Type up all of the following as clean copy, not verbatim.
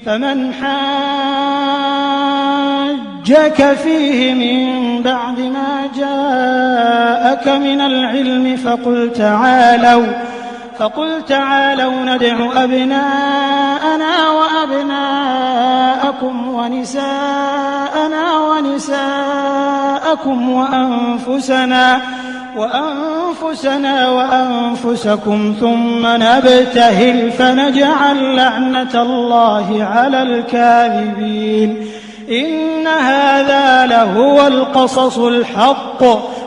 فمن حاجك فيه من بعد ما جاءك من العلم فقل تعالوا ندع أبناءنا وأبناءكم ونساءنا ونساءكم وأنفسنا وأنفسكم ثم نبتهل فنجعل لعنة الله على الكاذبين إن هذا لهو القصص الحق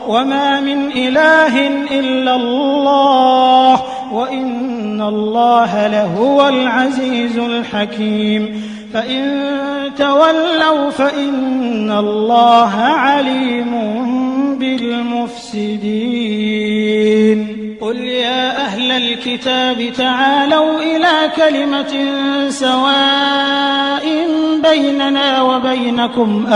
وما من إله إلا الله وإن الله لهو العزيز الحكيم فإن تولوا فإن الله عليم بالمفسدين قل يا أهل الكتاب تعالوا إلى كلمة سواء بيننا وبينكم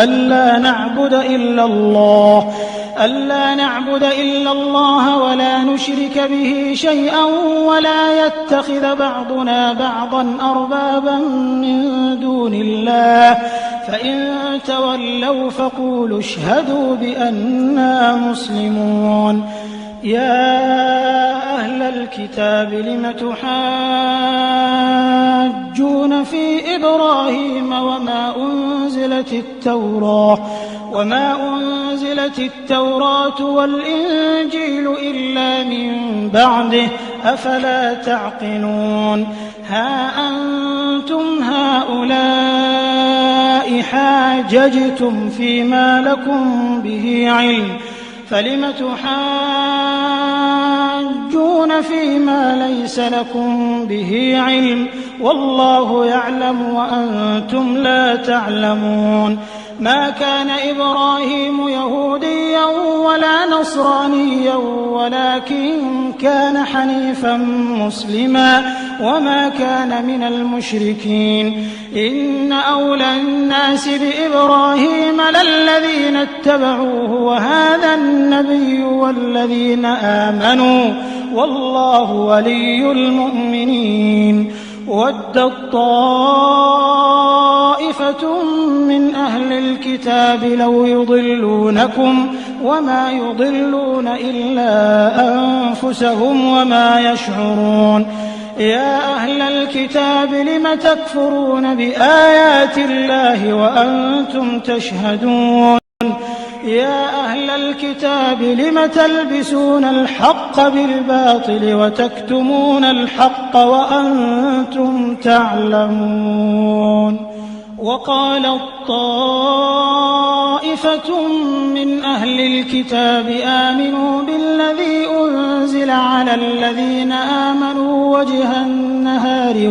ألا نعبد إلا الله ولا نشرك به شيئا ولا يتخذ بعضنا بعضا أربابا من دون الله فإن تولوا فقولوا اشهدوا بأننا مسلمون يا أهل الكتاب لم تحاجون في إبراهيم وما أنزلت التوراة والإنجيل إلا من بعده أفلا تعقلون ها أنتم هؤلاء حاججتم فيما لكم به علم فلم تحاجون فيما ليس لكم به علم والله يعلم وأنتم لا تعلمون ما كان إبراهيم يهوديا ولا نصرانيا ولكن كان حنيفا مسلما وما كان من المشركين إن أولى الناس بإبراهيم للذين اتبعوه وهذا النبي والذين آمنوا والله ولي المؤمنين ودت طائفة من أهل الكتاب لو يضلونكم وما يضلون إلا أنفسهم وما يشعرون يا أهل الكتاب لم تكفرون بآيات الله وأنتم تشهدون يا أهل الكتاب لم تلبسون الحق بالباطل وتكتمون الحق وأنتم تعلمون وقالت طائفة من أهل الكتاب آمنوا بالذي أنزل على الذين آمنوا وجه النهار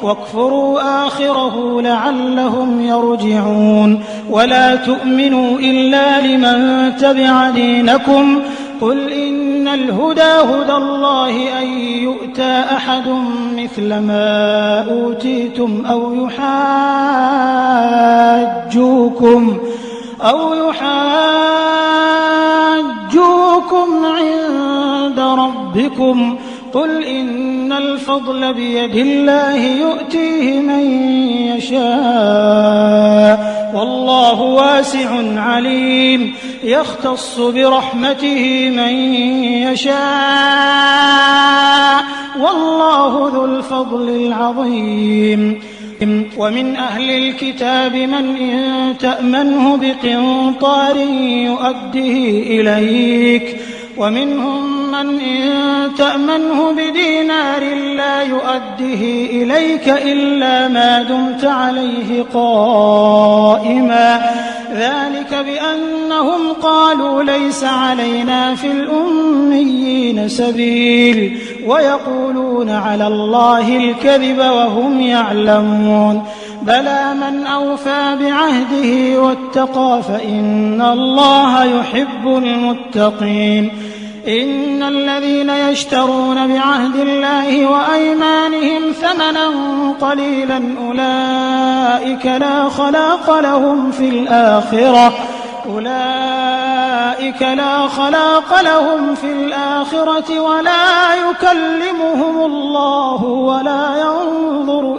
واكفروا آخره لعلهم يرجعون ولا تؤمنوا إلا لمن تبع دينكم قل إن الهدى هدى الله أن يؤتى أحد مثل ما أوتيتم أو يحاجوكم عند ربكم قل إن الفضل بيد الله يؤتيه من يشاء والله واسع عليم يختص برحمته من يشاء والله ذو الفضل العظيم ومن أهل الكتاب من إن تأمنه بقنطار يؤده إليك ومنهم من إن تأمنه بدينار لا يؤده إليك إلا ما دمت عليه قائما ذلك بأنهم قالوا ليس علينا في الأميين سبيل ويقولون على الله الكذب وهم يعلمون بلى من أوفى بعهده واتقى فإن الله يحب المتقين إن الذين يشترون بعهد الله وأيمانهم ثمنا قليلا أولئك لا خلاق لهم في الآخرة ولا يكلمهم الله ولا ينظر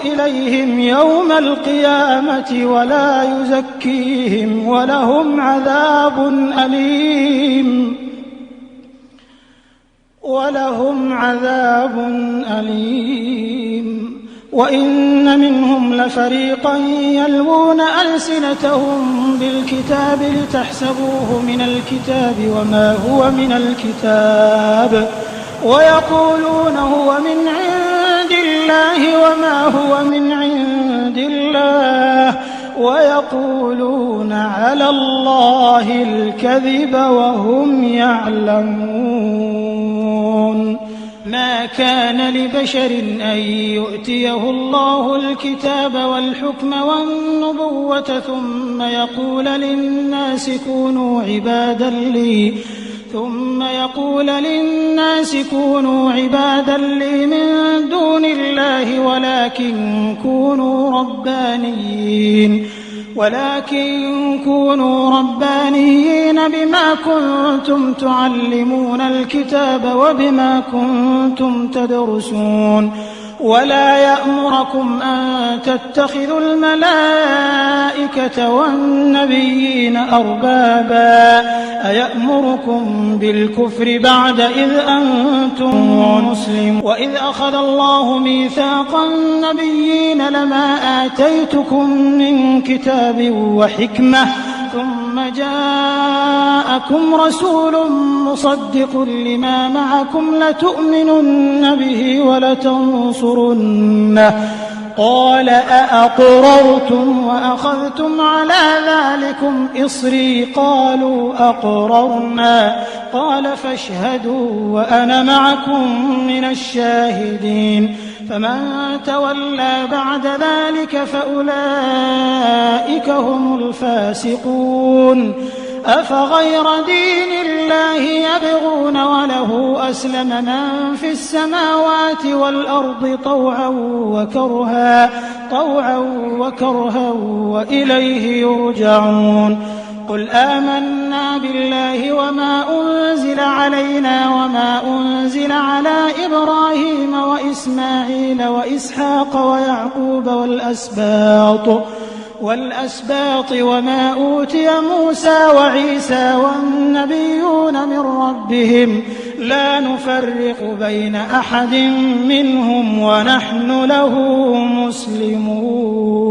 إليهم يوم القيامة ولا يزكيهم ولهم عذاب أليم وإن منهم لفريقا يلوون ألسنتهم بالكتاب لتحسبوه من الكتاب وما هو من الكتاب ويقولون هو من عند الله وما هو من عند الله ويقولون على الله الكذب وهم يعلمون. ما كان لبشر أن يؤتيه الله الكتاب والحكم والنبوة ثم يقول للناس كونوا عبادا لي من دون الله ولكن كونوا ربانيين بما كنتم تعلمون الكتاب وبما كنتم تدرسون ولا يأمركم أن تتخذوا الملائكة والنبيين أربابا أيأمركم بالكفر بعد إذ أنتم مسلمون. وإذ أخذ الله ميثاق النبيين لما آتيتكم من كتاب وحكمة ثم جاءكم رسول مصدق لما معكم لتؤمنن به ولتنصرنه قال أأقررتم وأخذتم على ذلكم إصري قالوا أقررنا قال فاشهدوا وأنا معكم من الشاهدين. فمن تولى بعد ذلك فأولئك هم الفاسقون. أفغير دين الله يبغون وله أسلم من في السماوات والأرض طوعا وكرها وإليه يرجعون. قل آمنا بالله وما أنزل علينا وما أنزل على إبراهيم وإسماعيل وإسحاق ويعقوب والأسباط وما أوتي موسى وعيسى والنبيون من ربهم لا نفرق بين أحد منهم ونحن له مسلمون.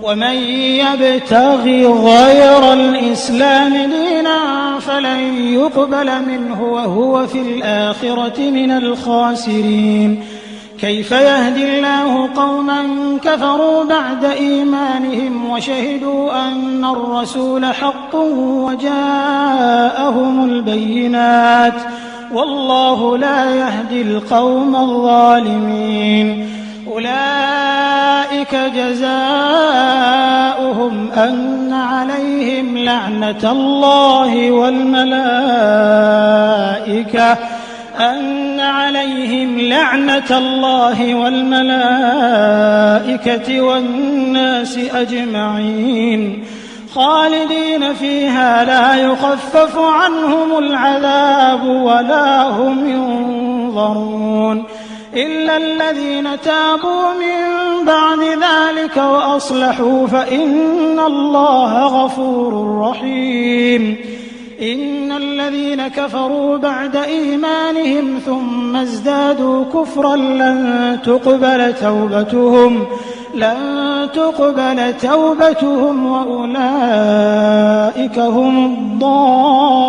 ومن يبتغي غير الإسلام دينا فلن يقبل منه وهو في الآخرة من الخاسرين. كيف يهدي الله قوما كفروا بعد إيمانهم وشهدوا أن الرسول حق وجاءهم البينات والله لا يهدي القوم الظالمين. أولئك جزاؤهم أن عليهم لعنة الله والملائكة والناس أجمعين خالدين فيها لا يخفف عنهم العذاب ولا هم ينظرون إلا الذين تابوا من بعد ذلك وأصلحوا فإن الله غفور رحيم. إن الذين كفروا بعد إيمانهم ثم ازدادوا كفرا لن تقبل توبتهم وأولئك هم الضالون.